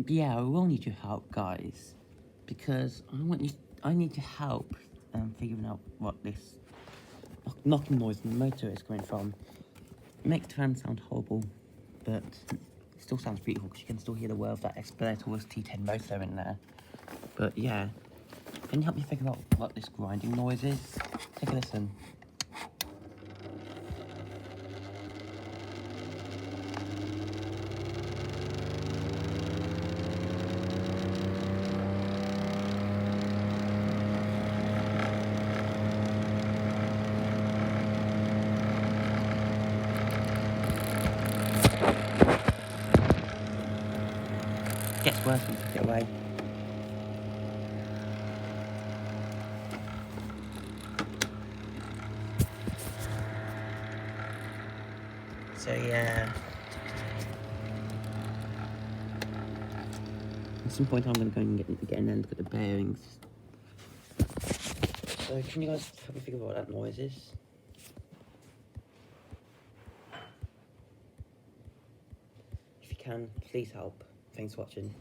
yeah, I will need your help, guys, because I need your help figuring out what this knocking noise in the motor is coming from. It makes the fan sound horrible, but it still sounds beautiful because you can still hear the whir of that Spinair T10 motor in there. But yeah, can you help me figure out what this grinding noise is? Take a listen. Gets worse when you take it away. So yeah, at some point I'm going to go and get in there and look at the bearings. So can you guys help me figure out what that noise is? If you can, please help. Thanks for watching.